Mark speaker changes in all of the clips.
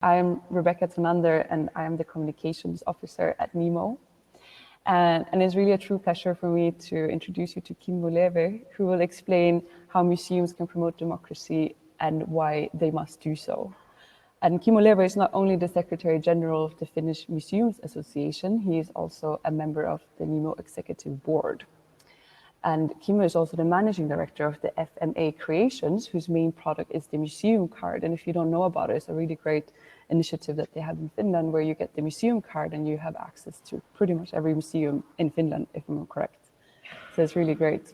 Speaker 1: I'm Rebecca Tonander, and I am the Communications Officer at Nemo. And it's really a true pleasure for me to introduce you to Kimmo, who will explain how museums can promote democracy and why they must do so. And Kimmo is not only the Secretary General of the Finnish Museums Association, he is also a member of the Nemo Executive Board. And Kimmo is also the Managing Director of the FMA Creations, whose main product is the museum card. And if you don't know about it, it's a really great initiative that they have in Finland, where you get the museum card and you have access to pretty much every museum in Finland, if I'm correct. So it's really great.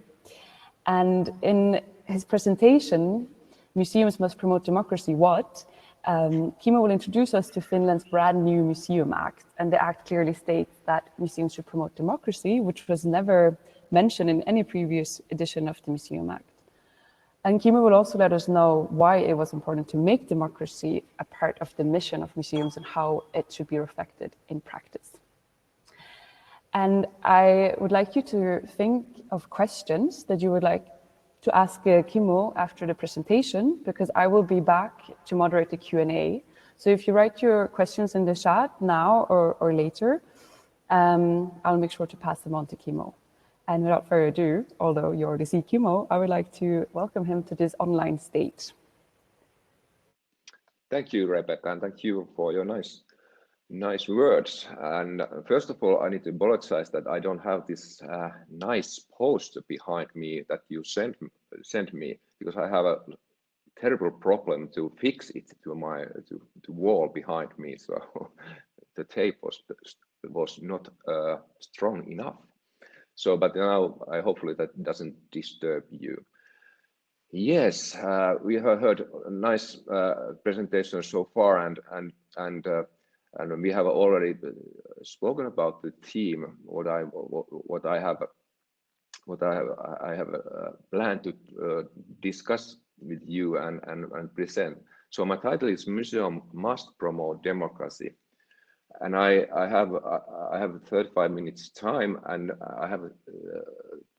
Speaker 1: And in his presentation, Museums Must Promote Democracy, What? Kimmo will introduce us to Finland's brand new Museum Act. And the act clearly states that museums should promote democracy, which was never mentioned in any previous edition of the Museum Act. And Kimmo will also let us know why it was important to make democracy a part of the mission of museums and how it should be reflected in practice. And I would like you to think of questions that you would like to ask Kimmo after the presentation, because I will be back to moderate the Q&A. So if you write your questions in the chat now or later, I'll make sure to pass them on to Kimmo. And without further ado, although you already see Kimmo, I would like to welcome him to this online stage.
Speaker 2: Thank you, Rebecca, and thank you for your nice words. And first of all, I need to apologize that I don't have this nice poster behind me that you sent me, because I have a terrible problem to fix it to my wall behind me. So the tape was not strong enough. So, but now hopefully that doesn't disturb you. Yes, we have heard a nice presentation so far, and we have already spoken about the theme. What I have planned to discuss with you and present. So my title is Museum Must Promote Democracy. And I have 35 minutes time, and I have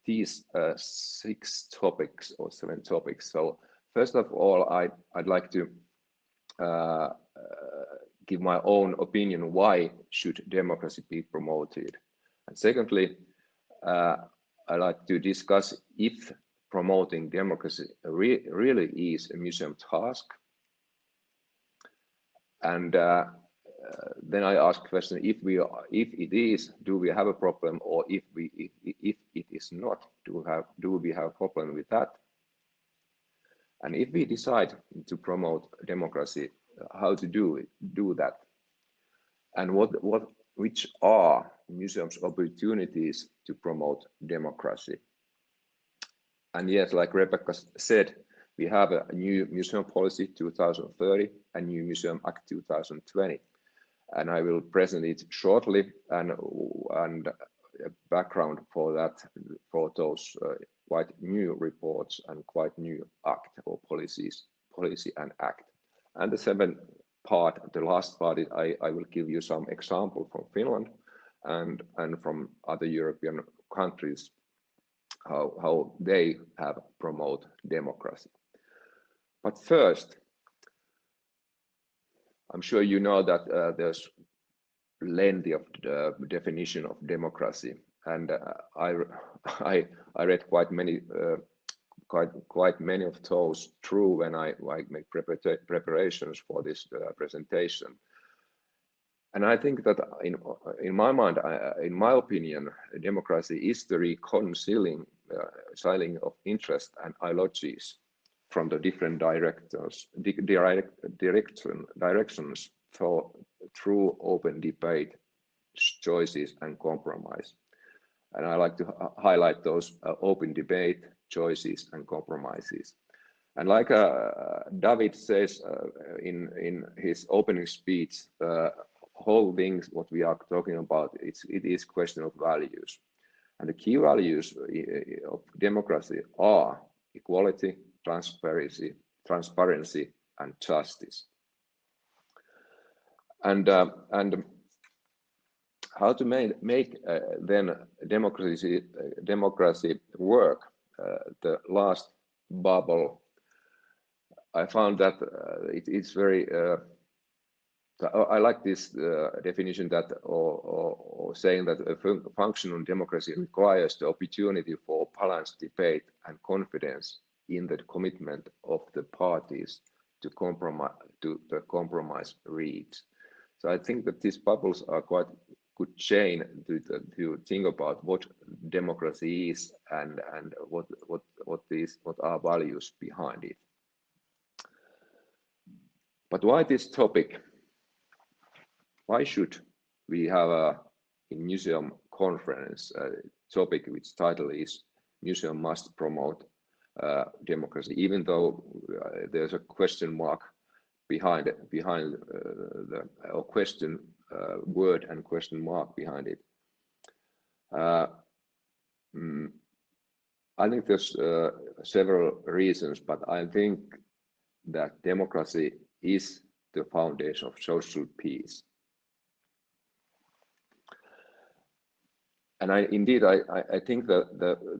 Speaker 2: these 6 topics or 7 topics. So first of all, I'd like to give my own opinion, why should democracy be promoted? And secondly, I'd like to discuss if promoting democracy really is a museum task. And then I ask the question: if it is, do we have a problem? Or if it is not, do we have a problem with that? And if we decide to promote democracy, how to do that? And which are museums' opportunities to promote democracy? And yes, like Rebecca said, we have a new Museum Policy 2030, a new Museum Act 2020. And I will present it shortly, and a background for that, for those quite new reports and quite new act or policy and act. And the 7th part, the last part, I will give you some example from Finland and from other European countries, how they have promote democracy. But first, I'm sure you know that there's plenty of definition of democracy, and I read quite many of those through when I make preparations for this presentation. And I think that in my mind, in my opinion, democracy is the reconciling of interest and ideologies from the different directions through open debate, choices, and compromise. And I like to highlight those open debate, choices, and compromises. And like David says in his opening speech, whole things what we are talking about, it is question of values. And the key values of democracy are equality, transparency, and justice. And how to make then democracy work? The last bubble, I found that it's very So I like this definition that, or saying that a functional democracy requires the opportunity for balanced debate and confidence in the commitment of the parties to the compromise reached. So I think that these bubbles are quite good chain to think about what democracy is and what are values behind it. But why this topic? Why should we have a museum conference topic which title is Museum must promote democracy, even though there's a question mark behind the question word and question mark behind it. I think there's several reasons, but I think that democracy is the foundation of social peace. And I think that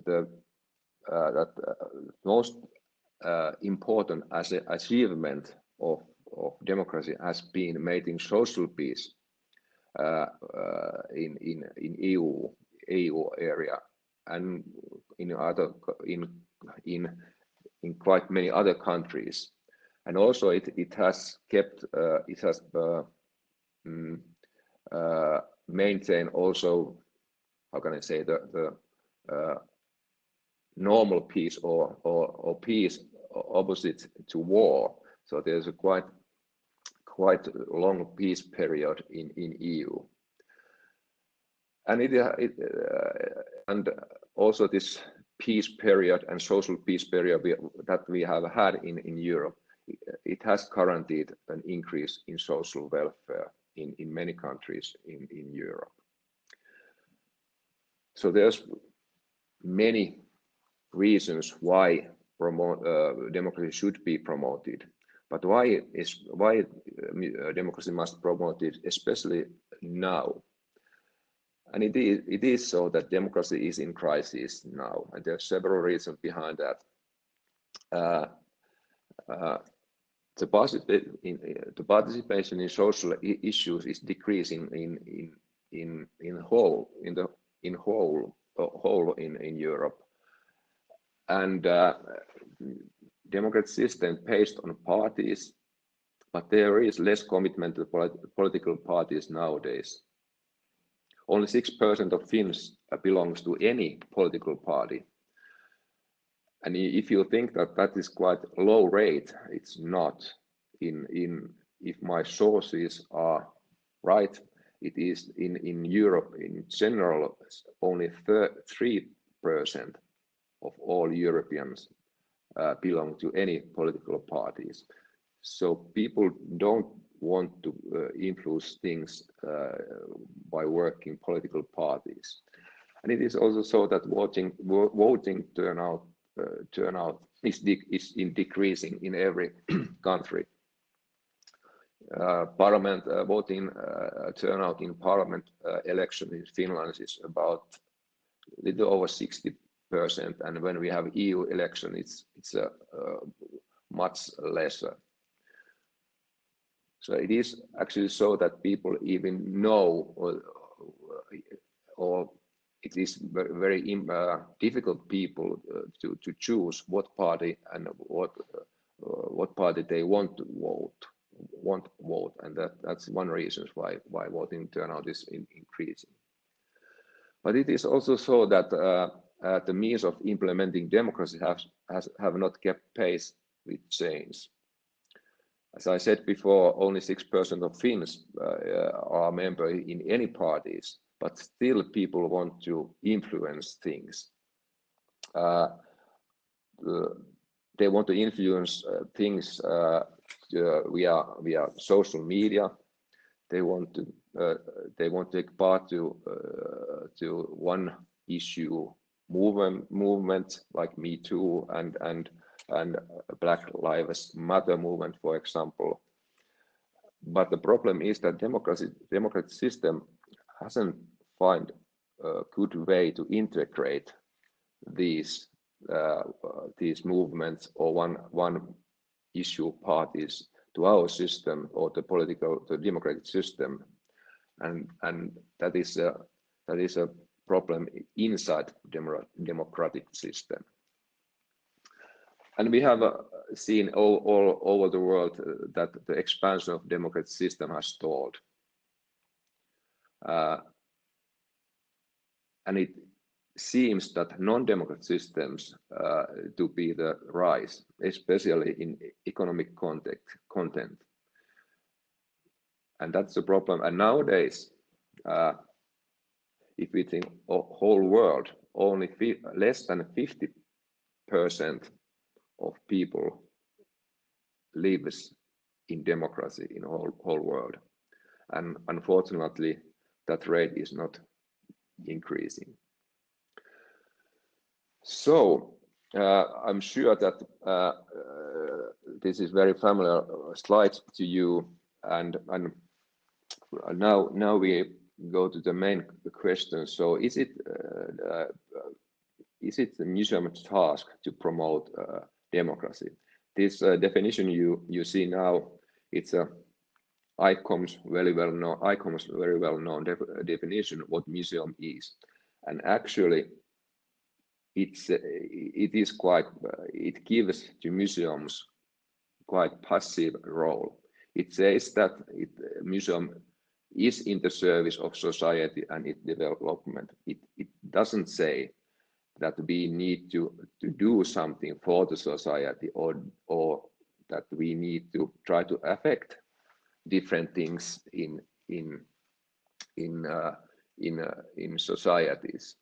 Speaker 2: the most important achievement of democracy has been making social peace in EU area and in quite many other countries, and also it has kept maintained also, how can I say, the normal peace or peace opposite to war. So there's a quite long peace period in EU, and and also this peace period and social peace period that we have had in Europe, it has guaranteed an increase in social welfare in many countries in Europe. So there's many reasons why democracy should be promoted, but why democracy must be promoted, especially now. And it is so that democracy is in crisis now, and there are several reasons behind that. The participation in social issues is decreasing in whole in Europe, and democratic system based on parties, but there is less commitment to political parties nowadays. Only 6% of Finns belongs to any political party, and if you think that is quite low rate, it's not. If my sources are right, it is in Europe in general only 3% of all Europeans belong to any political parties. So people don't want to influence things by working political parties. And it is also so that voting turnout is decreasing in every country. Parliament voting turnout in parliament election in Finland is about a little over 60%, and when we have EU election, it's much lesser. So it is actually so that people even know, or it is very difficult people to choose what party and what party they want to vote, and that's one reason why voting turnout is increasing. But it is also so that the means of implementing democracy have not kept pace with change. As I said before, only 6% of Finns are members in any parties, but still people want to influence things. They want to influence things via social media. They want to take part to one issue movement like Me Too and Black Lives Matter movement, for example. But the problem is that democratic system hasn't found a good way to integrate these movements or one issue parties to our system or the democratic system, and that is a problem inside democratic system. And we have seen all over the world that the expansion of democratic system has stalled. And it seems that non-democratic systems to be the rise, especially in economic content. And that's the problem. And nowadays, if we think of whole world, only less than 50% of people lives in democracy in whole world. And unfortunately, that rate is not increasing. So I'm sure that this is very familiar slide to you, and now we go to the main question. So is it the museum's task to promote democracy? This definition you see now, it's a ICOM's very well known definition of what museum is, and actually it gives to museums quite passive role. It says that museum is in the service of society and its development. It doesn't say that we need to do something for the society or that we need to try to affect different things in societies.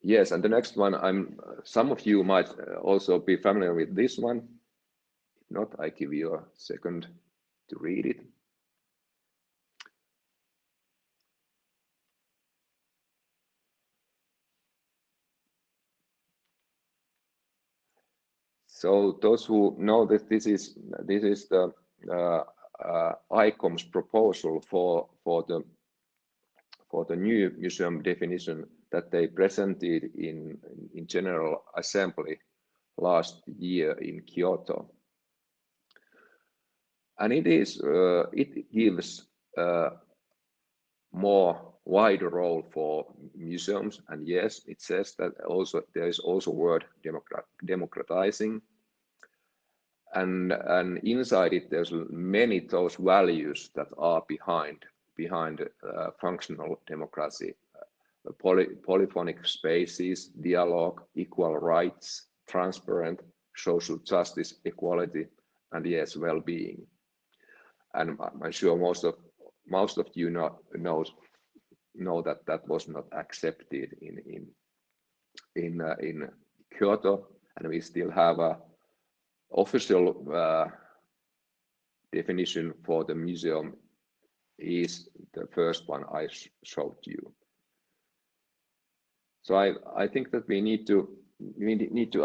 Speaker 2: Yes, and the next one, some of you might also be familiar with this one. If not, I give you a second to read it. So those who know that this is the ICOM's proposal for the new museum definition that they presented in General Assembly last year in Kyoto, and it gives more wider role for museums, and yes, it says that also there is also word democratizing, and inside it there's many those values that are behind functional democracy. Polyphonic spaces, dialogue, equal rights, transparent, social justice, equality, and yes, well-being. And I'm sure most of you know that was not accepted in Kyoto, and we still have a official definition for the museum is the first one I showed you. So I think that we need to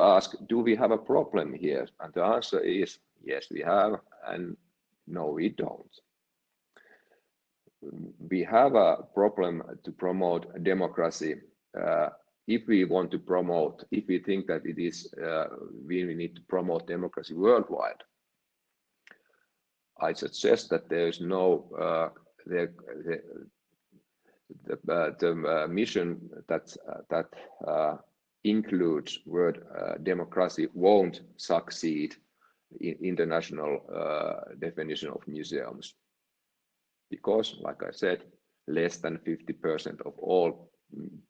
Speaker 2: ask, do we have a problem here? And the answer is yes, we have, and no, we don't. We have a problem to promote democracy. If we want to promote, if we think that it is, we need to promote democracy worldwide, I suggest that there is no the mission that includes word democracy won't succeed in international definition of museums, because, like I said, less than 50% of all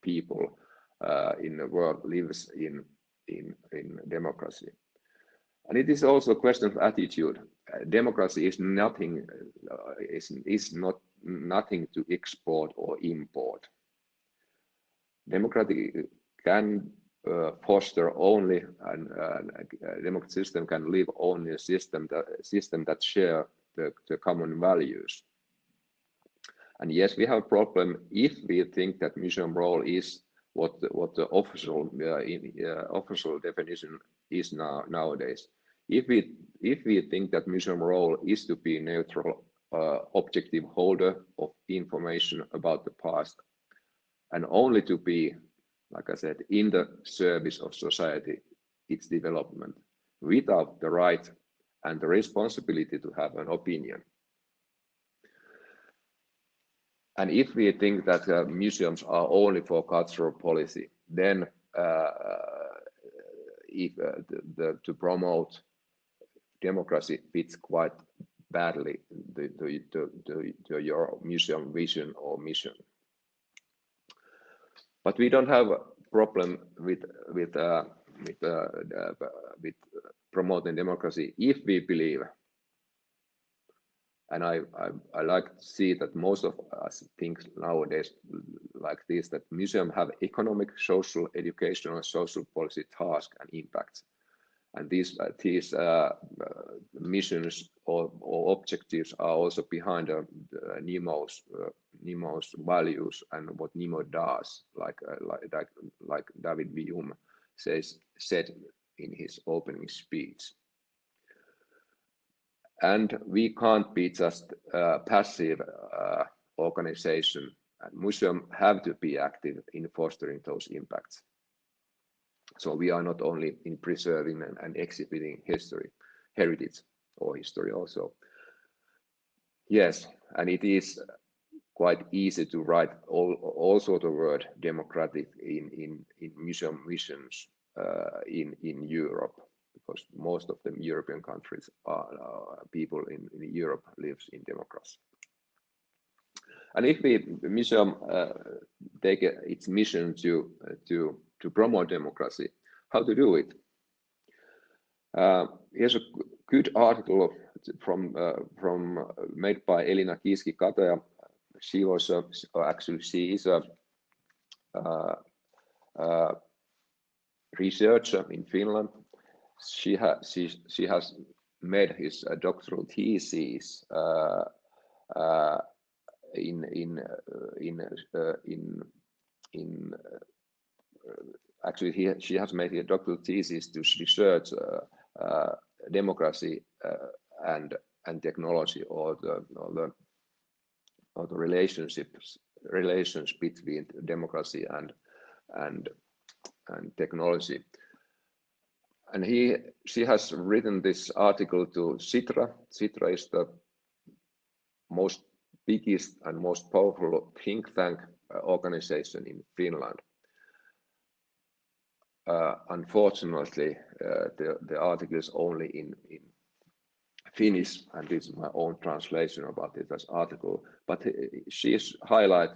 Speaker 2: people in the world lives in democracy. And it is also a question of attitude. Democracy is nothing nothing to export or import. Democracy can foster only, and democratic system can live only a system that share the common values. And yes, we have a problem if we think that museum role is what the official official definition is nowadays. If we think that museum role is to be neutral, objective holder of information about the past, and only to be, like I said, in the service of society, its development, without the right and the responsibility to have an opinion. And if we think that museums are only for cultural policy, then to promote democracy fits quite badly to your museum vision or mission. But we don't have a problem with promoting democracy if we believe, and I like to see that most of us think nowadays like this, that museums have economic, social, educational, social policy tasks and impacts. And these missions or objectives are also behind Nemo's values and what Nemo does, like David Hume said in his opening speech. And we can't be just a passive organization. And museums have to be active in fostering those impacts. So we are not only in preserving and exhibiting heritage or history also. Yes, and it is quite easy to write all sort of word democratic in museum missions in Europe, because most of the European countries are people in Europe lives in democracy. And if the museum take its mission to promote democracy, how to do it? Here's a good article from made by Elina Kiiski-Kataja. She was she is a researcher in Finland. She has made his doctoral thesis actually she has made a doctoral thesis to research democracy and technology, or the relations between democracy and technology. And she has written this article to Sitra. Sitra is the biggest and most powerful think tank organization in Finland. Unfortunately, the article is only in Finnish, and this is my own translation about this article. But she's highlight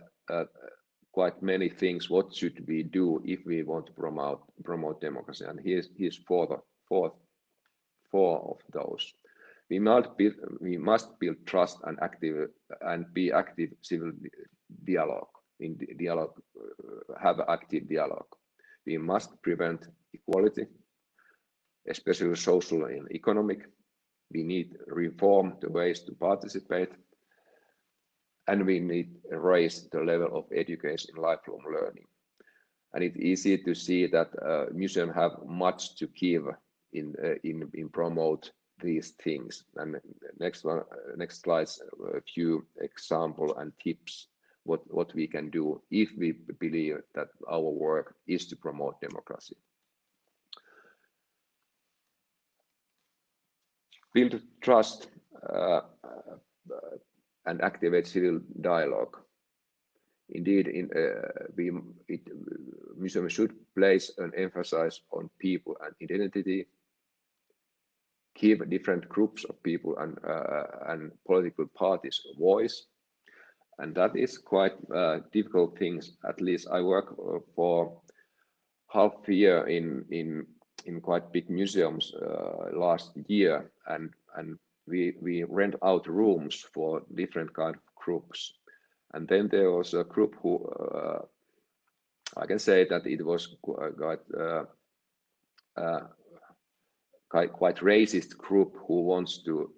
Speaker 2: quite many things. What should we do if we want to promote democracy? And here's four of those. We must build trust and be active civil dialogue. Have active dialogue. We must prevent inequality, especially social and economic. We need reform the ways to participate, and we need to raise the level of education in lifelong learning. And it's easy to see that museums have much to give in promote these things. And next slides, a few example and tips what we can do if we believe that our work is to promote democracy. Build trust and activate civil dialogue. Indeed, museum should place an emphasis on people and identity, give different groups of people and political parties a voice, and that is quite difficult things. At least I work for half a year in quite big museums last year, and we rent out rooms for different kind of groups. And then there was a group who I can say that it was quite racist group who wants to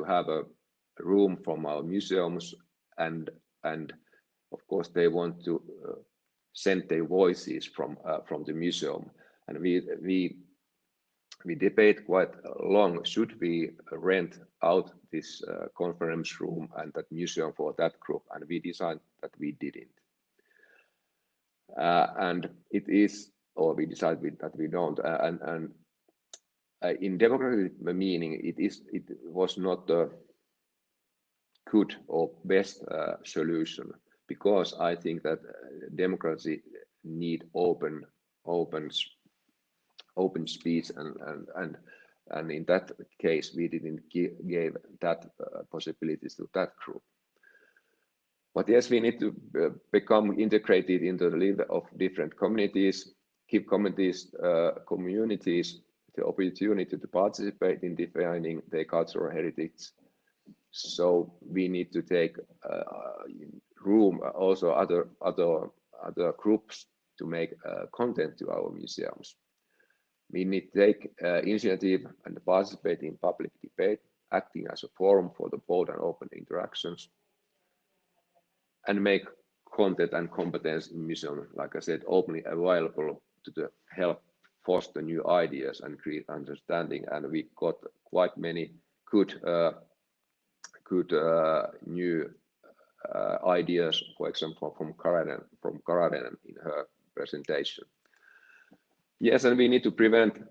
Speaker 2: have a room from our museums, and of course they want to send their voices from the museum. And we debate quite long, should we rent out this conference room and that museum for that group, and we decided that we didn't. And it is, or we decided that we don't, in democratic meaning, it was not a good or best solution, because I think that democracy need open speech, and in that case we didn't give that possibilities to that group. But yes, we need to become integrated into the life of different communities, give communities the opportunity to participate in defining their cultural heritage. So we need to take room also other groups to make content to our museums. We need to take initiative and participate in public debate, acting as a forum for the bold and open interactions, and make content and competence in museum, like I said, openly available to help foster new ideas and create understanding. And we got quite many good new ideas, for example, from Karaden in her presentation. Yes, and we need to prevent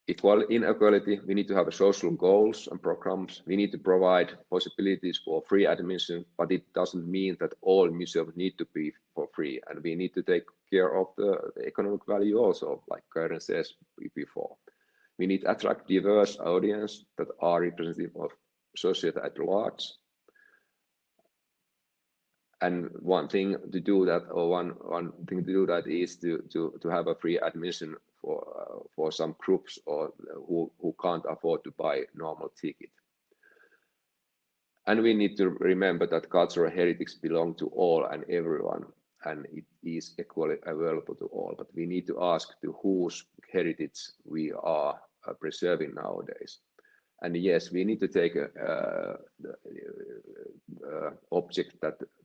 Speaker 2: inequality. We need to have social goals and programs. We need to provide possibilities for free admission, but it doesn't mean that all museums need to be for free. And we need to take care of the economic value also, like Karen says before. We need to attract diverse audience that are representative of society at large. And one thing to do that is to have a free admission for some groups or who can't afford to buy normal ticket. And we need to remember that cultural heritage belongs to all and everyone, and it is equally available to all. But we need to ask to whose heritage we are preserving nowadays. And yes, we need to take object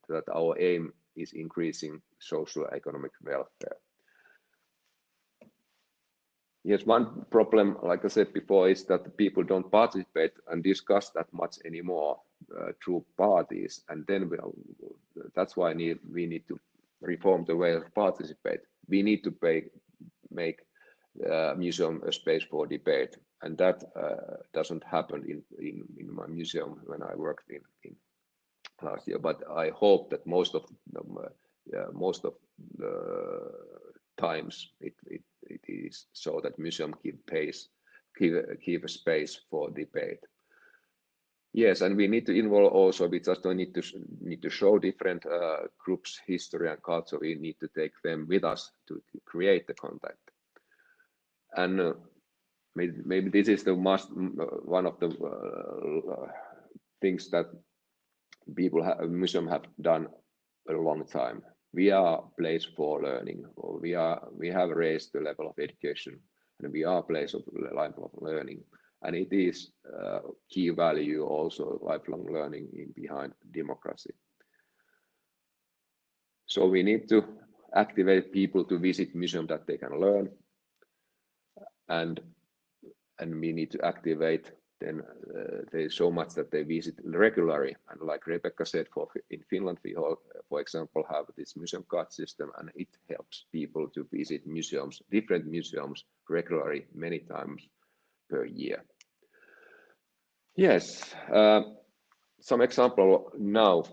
Speaker 2: that our aim is increasing social economic welfare. Yes, one problem, like I said before, is that people don't participate and discuss that much anymore through parties, and then that's why we need to reform the way of participate. We need to make museum a space for debate, and that doesn't happen in my museum when I worked in last year. But I hope that most of the times it is so that museum give a space for debate. Yes, and we need to involve also. We just don't need to show different groups' history and culture. We need to take them with us to create the contact. And maybe this is the one of the things that museum have done a long time. We are a place for learning, or we have raised the level of education, and we are a place of lifelong learning. And it is key value also lifelong learning behind democracy. So we need to activate people to visit museum that they can learn, and we need to activate then there's so much that they visit regularly. And like Rebecca said, in Finland we all, for example, have this museum card system, and it helps people to visit museums, different museums regularly, many times per year. Yes, some example now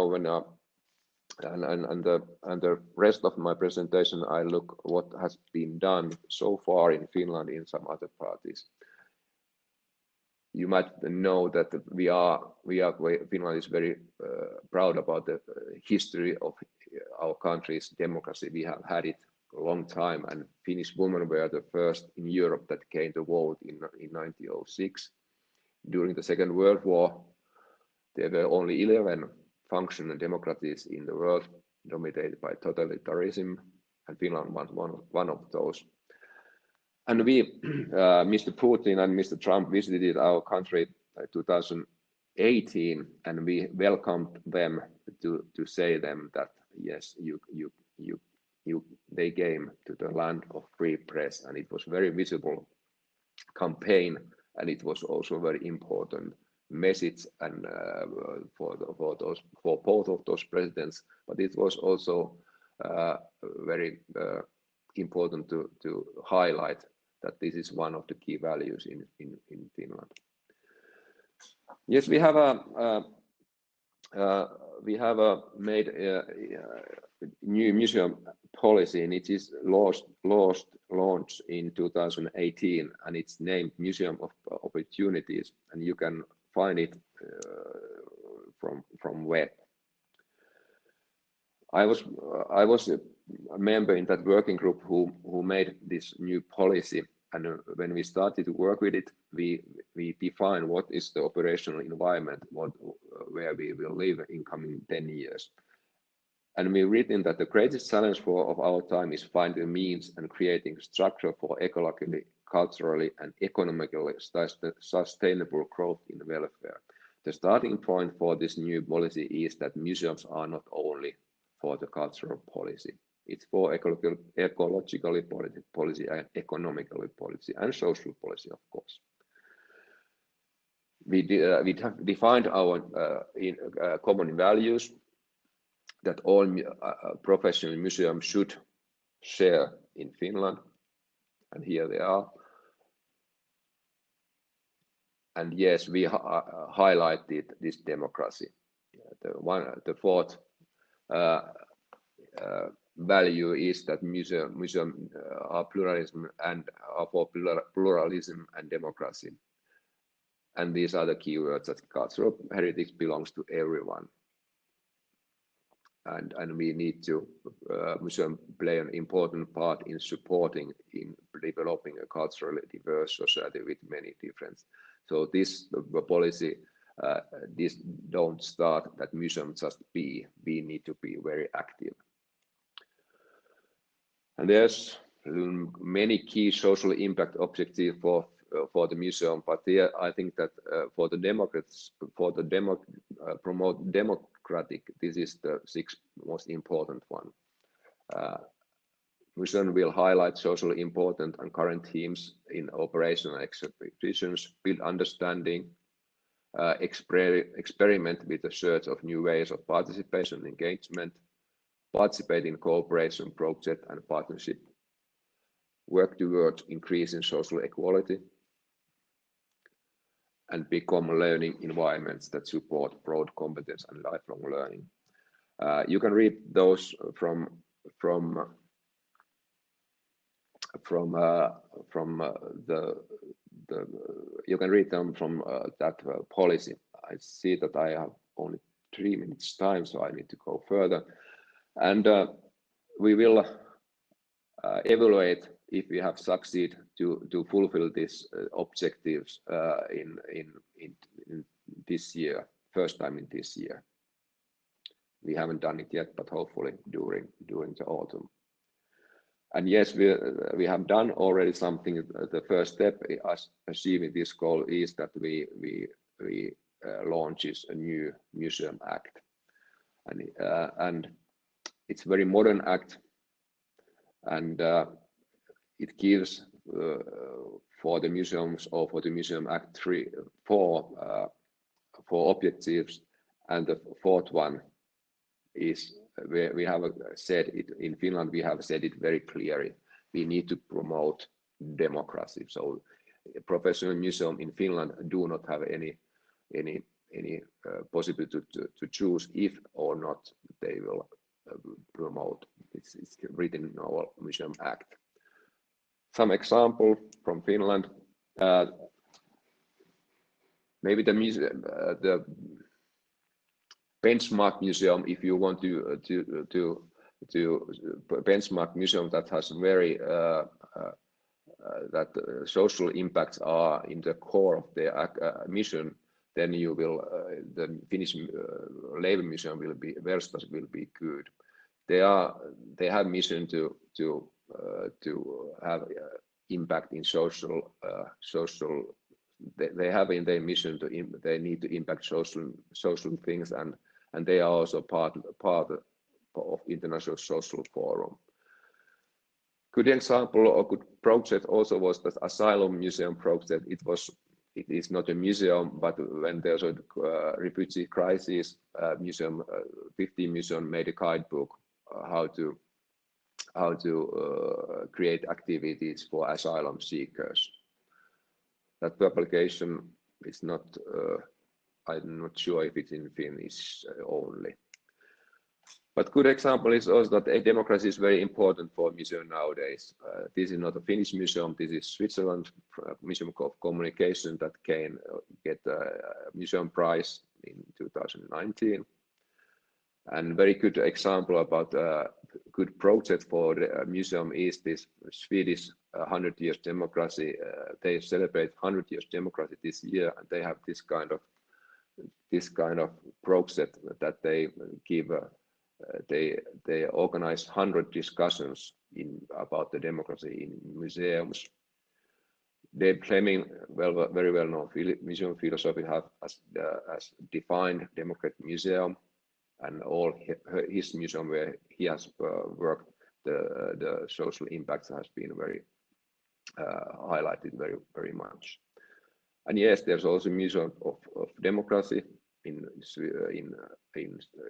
Speaker 2: when and the rest of my presentation, I look what has been done so far in Finland in some other parties. You might know that Finland is very proud about the history of our country's democracy. We have had it a long time, and Finnish women were the first in Europe that came to vote in 1906. During the Second World War, there were only 11 functional democracies in the world, dominated by totalitarianism, and Finland was one of those. And Mr. Putin and Mr. Trump visited our country in 2018, and we welcomed them to say them that yes, they came to the land of free press, and it was very visible campaign, and it was also very important message and for both of those presidents. But it was also very important to highlight that this is one of the key values in Finland. Yes, we have made a new museum policy, and it is launched in 2018, and it's named Museum of Opportunities, and you can find it from web. I was a member in that working group who made this new policy, and when we started to work with it, we defined what is the operational environment, where we will live in coming 10 years. And we've written that the greatest challenge of our time is finding means and creating structure for ecologically, culturally, and economically sustainable growth in welfare. The starting point for this new policy is that museums are not only for the cultural policy. It's for ecologically policy and economically policy and social policy, of course. We have defined our common values that all professional museums should share in Finland, and here they are. And yes, we highlighted this democracy. The fourth value is that museum are pluralism and are for pluralism and democracy. And these are the key words that cultural heritage belongs to everyone. And we need to museum play an important part in supporting in developing a culturally diverse society with many differences. So this policy, this don't start that museum just be. We need to be very active. And there's many key social impact objectives for the museum, but here I think that for the Democrats, promote democratic, this is the sixth most important one. Museum will highlight socially important and current themes in operational exhibitions, build understanding, experiment with the search of new ways of participation and engagement, participate in cooperation, project and partnership, work towards increasing social equality, and become learning environments that support broad competence and lifelong learning. You can read those from you can read them from that policy. I see that I have only 3 minutes time, so I need to go further. And we will evaluate if we have succeeded to fulfill these objectives in this year, first time in this year. We haven't done it yet, but hopefully during the autumn. And yes, we have done already something. The first step as achieving this goal is that we launches a new museum act, and it's a very modern act, and it gives for the museums or for the museum act four objectives, and the fourth one is where we have said it in Finland. We have said it very clearly. We need to promote democracy. So, a professional museum in Finland do not have any possibility to choose if or not they will promote. It's written in our Museum Act. Some example from Finland. Maybe the museum, the benchmark museum, if you want to benchmark museum that has very that social impacts are in the core of their mission, then you will the Finnish Levä Museum will be Verstas will be good. They have mission to have impact in social. They have in their mission they need to impact social things, and they are also part of International Social Forum. Good example or good project also was the Asylum Museum project. It is not a museum, but when there's a refugee crisis, museum 15 museum made a guidebook how to create activities for asylum seekers. That publication is not, I'm not sure if it's in Finnish only. But good example is also that a democracy is very important for museum nowadays. This is not a Finnish museum, this is Switzerland Museum of Communication that can get a museum prize in 2019. And very good example about a good project for the museum is this Swedish 100 years democracy. They celebrate 100 years democracy this year, and they have this kind of project that they give. They organize 100 discussions about the democracy in museums. Dave Fleming, very well known museum philosophy, has defined democratic museum, and all his museum where he has worked, the social impact has been very highlighted very much. And yes, there's also a museum of democracy in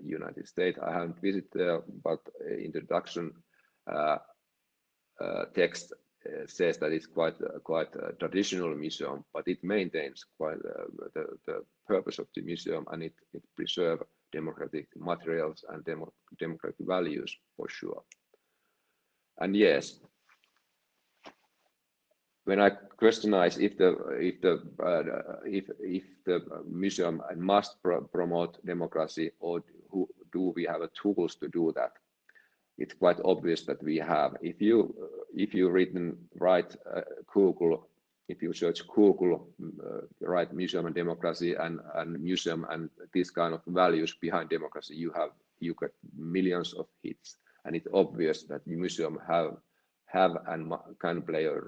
Speaker 2: United States. I haven't visited there, but introduction text says that it's quite a traditional museum, but it maintains quite the purpose of the museum, and it preserves democratic materials and democratic values for sure. And yes, when I questionize if the museum must promote democracy, or do we have tools to do that, it's quite obvious that we have. If you write Google, if you search Google, write museum and democracy and museum and this kind of values behind democracy, you get millions of hits, and it's obvious that the museum have and can play a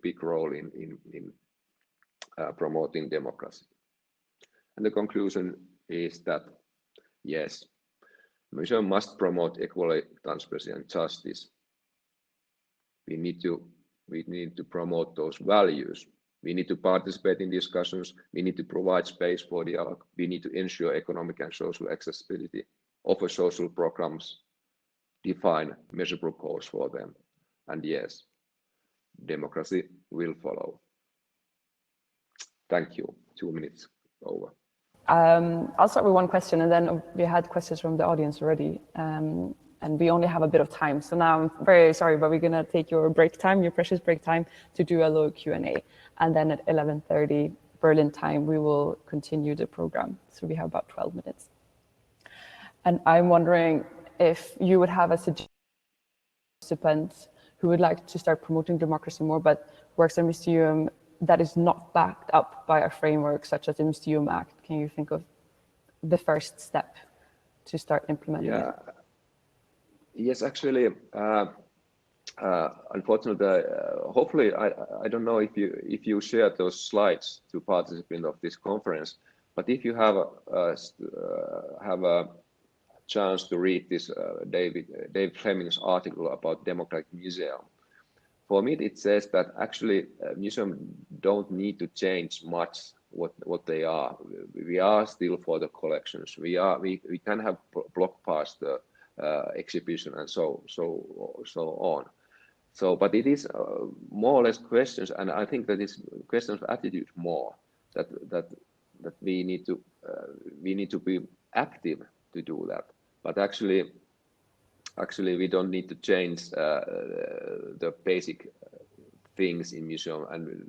Speaker 2: big role in promoting democracy. And the conclusion is that yes, museum must promote equality, transparency, and justice. We need to promote those values. We need to participate in discussions. We need to provide space for dialogue. We need to ensure economic and social accessibility, offer social programs, define measurable goals for them. And yes, democracy will follow. Thank you. 2 minutes over.
Speaker 1: I'll start with one question, and then we had questions from the audience already, and we only have a bit of time. So now I'm very sorry, but we're going to take your break time, your precious break time, to do a little Q&A. And then at 11:30 Berlin time, we will continue the program. So we have about 12 minutes. And I'm wondering if you would have a suggestion for participants who would like to start promoting democracy more, but works in a museum that is not backed up by a framework such as the Museum Act. Can you think of the first step to start implementing it?
Speaker 2: Yes, actually, unfortunately, hopefully, I don't know if you share those slides to participants of this conference, but if you have a chance to read this Dave Fleming's article about Democratic Museum. For me, it says that actually museums don't need to change much what they are. We are still for the collections. We can have blockbuster exhibition and so on. So, but it is more or less questions, and I think that it's questions of attitude more. That we need to be active to do that. But actually we don't need to change the basic things in museum and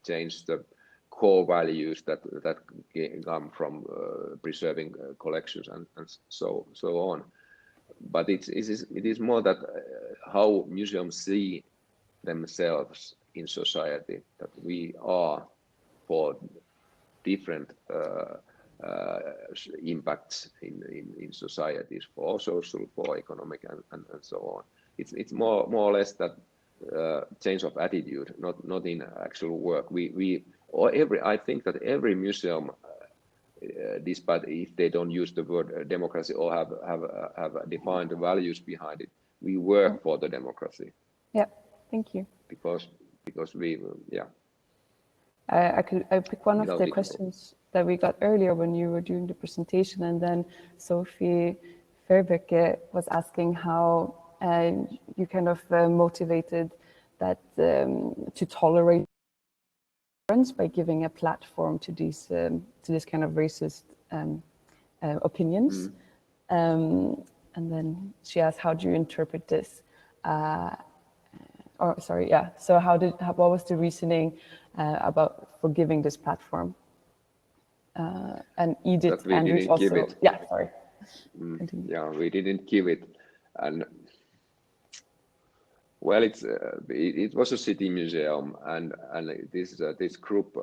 Speaker 2: change the core values that come from preserving collections and so on. But it is more that how museums see themselves in society, that we are for different impacts in societies, for social, for economic, and so on. It's more or less that change of attitude, not in actual work. I think that every museum, despite if they don't use the word democracy or have defined the values behind it, we work for the democracy.
Speaker 1: Yeah, thank you.
Speaker 2: Because we, yeah.
Speaker 1: I pick one of the questions that we got earlier when you were doing the presentation, and then Sophie Verbeke was asking how you kind of motivated that to tolerate by giving a platform to these to this kind of racist opinions. And then she asked, how do you interpret this? Or sorry, yeah. So what was the reasoning for giving this platform? And Edith Andrews also. Yeah, sorry.
Speaker 2: Yeah, we didn't give it, and well, it was a city museum, and this group,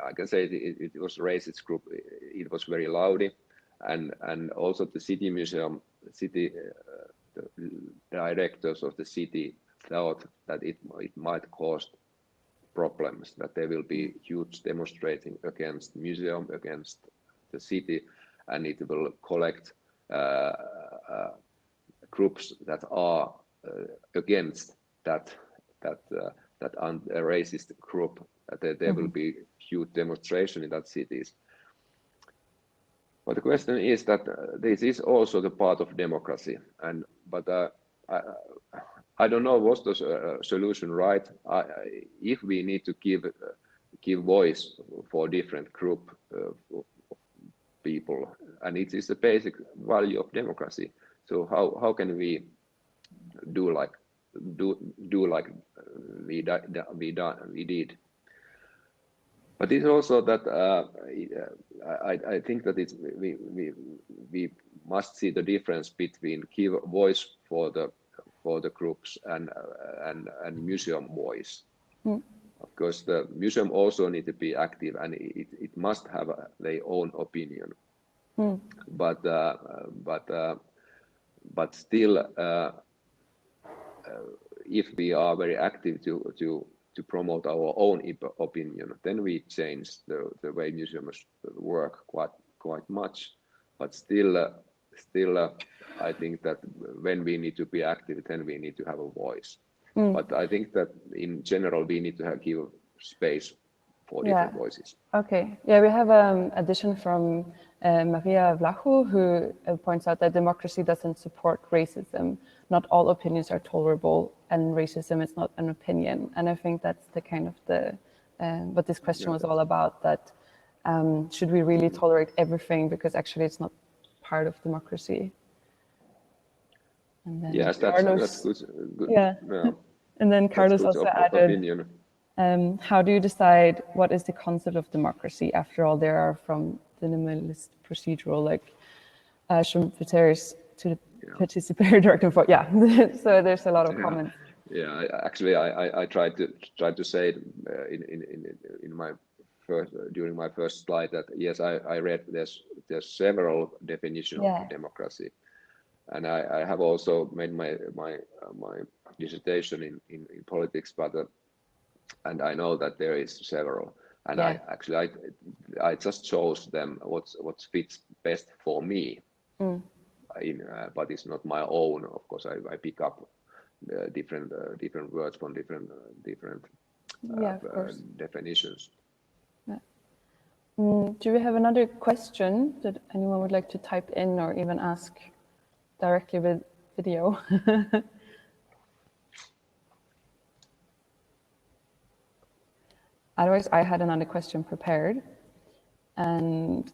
Speaker 2: I can say it was a racist group. It was very loud, and also the city museum, the directors of the city thought that it might cause problems, that there will be huge demonstrating against museum, against the city, and it will collect groups that are against that racist group. There will be huge demonstration in that cities. But the question is that this is also the part of democracy, but I don't know what's the solution, right? If we need to give voice for different group of people, and it is the basic value of democracy. So how can we do like we did? But it's also that I think that we must see the difference between give voice for the groups and museum voice. Of course, the museum also need to be active, and it must have their own opinion. But still, if we are very active to promote our own opinion, then we change the way museums work quite much. But still, I think that when we need to be active, then we need to have a voice. But I think that in general, we need to give space for different voices.
Speaker 1: Okay. Yeah, we have addition from Maria Vlachu, who points out that democracy doesn't support racism. Not all opinions are tolerable, and racism is not an opinion. And I think that's the kind of what this question was all about, that should we really tolerate everything, because actually it's not part of democracy. And then
Speaker 2: yes, that's good.
Speaker 1: Yeah. And then Carlos also added, how do you decide what is the concept of democracy? After all, there are from the minimalist procedural, like Schumpeter's, to the participatory direct and yeah. So there's a lot of comments.
Speaker 2: Yeah, actually, I tried to say it in my during my first slide that yes, I read there's several definitions of democracy, and I have also made my dissertation in politics, but and I know that there is several, and I just chose them what fits best for me. But it's not my own. Of course, I pick up different words from different definitions.
Speaker 1: Do we have another question that anyone would like to type in or even ask directly with video? Otherwise, I had another question prepared, and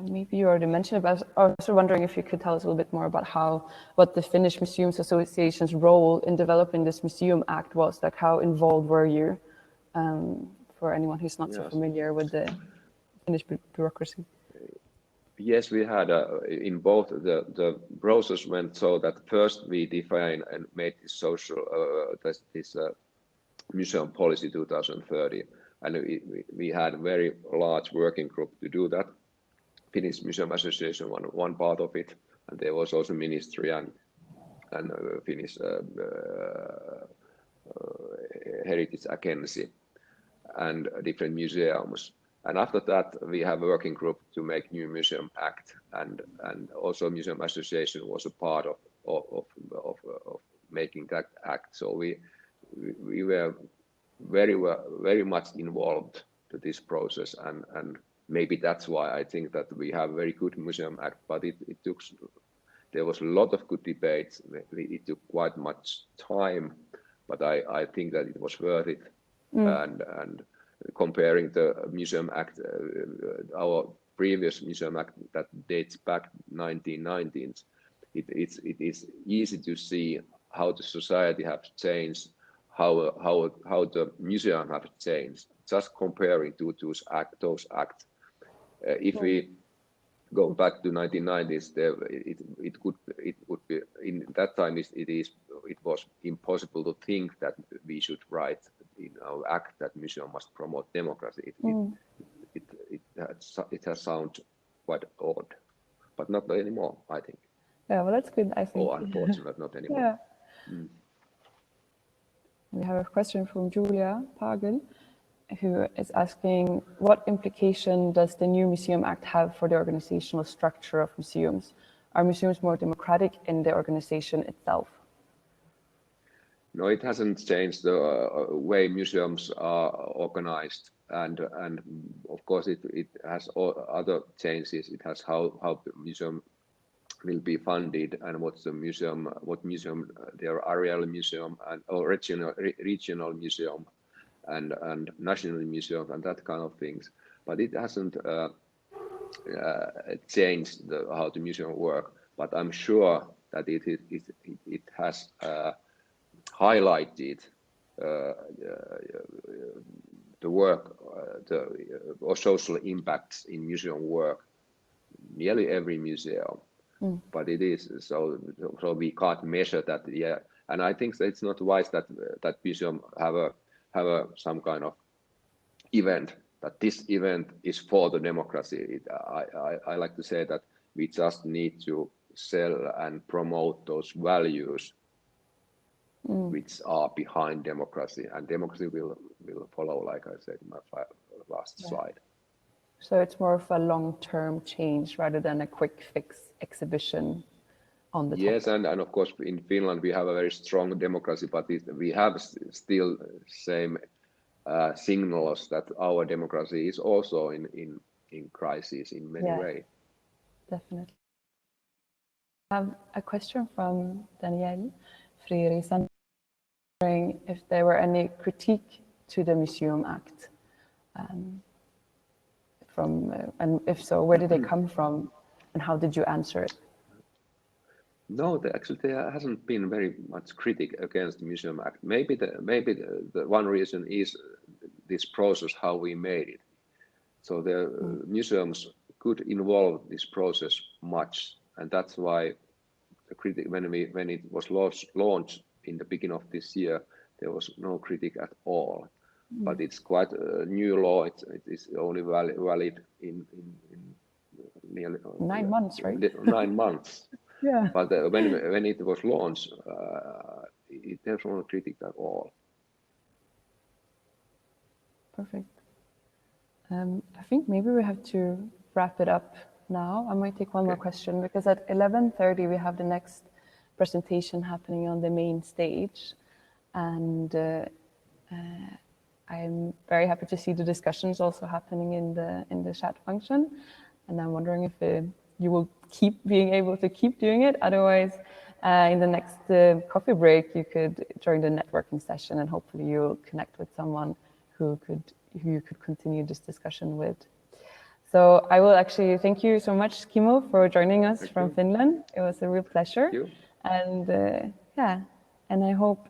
Speaker 1: maybe you already mentioned it, but I was also wondering if you could tell us a little bit more about what the Finnish Museums Association's role in developing this Museum Act was. Like, how involved were you? For anyone who's not so familiar with the Finnish bureaucracy.
Speaker 2: Yes, we had in both the process went so that first we defined and made this social this museum policy 2030, and we had a very large working group to do that. Finnish Museum Association one part of it, and there was also ministry and Finnish Heritage Agency and different museums. And after that, we have a working group to make new Museum Act, and also Museum Association was a part of making that act. So we were very much involved to this process, and maybe that's why I think that we have a very good Museum Act, but it There was a lot of good debates. It took quite much time, but I think that it was worth it. And comparing the Museum Act, our previous Museum Act that dates back 1990s, it is easy to see how the society has changed, how the museum have changed. Just comparing to those acts. If we go back to 1990s, it would be in that time. It was impossible to think that we should write in our act that museum must promote democracy. It has sound quite odd, but not anymore, I think.
Speaker 1: Yeah, well, that's good, I think.
Speaker 2: Or unfortunate, not anymore.
Speaker 1: Yeah. We have a question from Julia Pagel, who is asking, what implication does the new Museum Act have for the organizational structure of museums? Are museums more democratic in the organization itself?
Speaker 2: No, it hasn't changed the way museums are organized, and of course it has other changes. It has how the museum will be funded and what museum their aerial museum and or regional museum and national museum and that kind of things. But it hasn't changed how the museum work. But I'm sure that it has highlighted the work, or social impacts in museum work, nearly every museum. But it is so we can't measure that. Yeah, and I think that it's not wise that museum have some kind of event that this event is for the democracy. I like to say that we just need to sell and promote those values which are behind democracy, and democracy will follow, like I said in my last slide.
Speaker 1: So it's more of a long-term change rather than a quick fix exhibition on the
Speaker 2: Yes,
Speaker 1: topic.
Speaker 2: and of course in Finland we have a very strong democracy, but we have still same signals that our democracy is also in crisis in many ways.
Speaker 1: Definitely. I have a question from Danielle Frierison, wondering if there were any critique to the Museum Act. And if so, where did they come from, and how did you answer it?
Speaker 2: No, actually there hasn't been very much critique against the Museum Act. Maybe the one reason is this process, how we made it. So the museums could involve this process much, and that's why the critique, when it was launched in the beginning of this year, there was no critique at all. But it's quite a new law. It is only valid in nearly
Speaker 1: 9 months, right?
Speaker 2: 9 months.
Speaker 1: Yeah.
Speaker 2: But when it was launched, there's no critique at all.
Speaker 1: Perfect. I think maybe we have to wrap it up now. I might take one more question, because at 11:30 we have the next presentation happening on the main stage, and I'm very happy to see the discussions also happening in the chat function, and I'm wondering if you will keep being able to keep doing it. Otherwise, in the next coffee break, you could join the networking session, and hopefully you'll connect with someone who you could continue this discussion with. So I will actually thank you so much, Kimmo, for joining us from Finland. It was a real pleasure.
Speaker 2: Thank you.
Speaker 1: And and I hope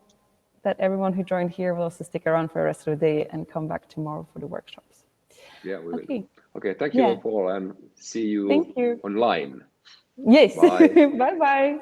Speaker 1: that everyone who joined here will also stick around for the rest of the day and come back tomorrow for the workshops.
Speaker 2: Yeah, we will. Okay, thank you all, and see you online.
Speaker 1: Yes.
Speaker 2: Bye.
Speaker 1: Bye-bye.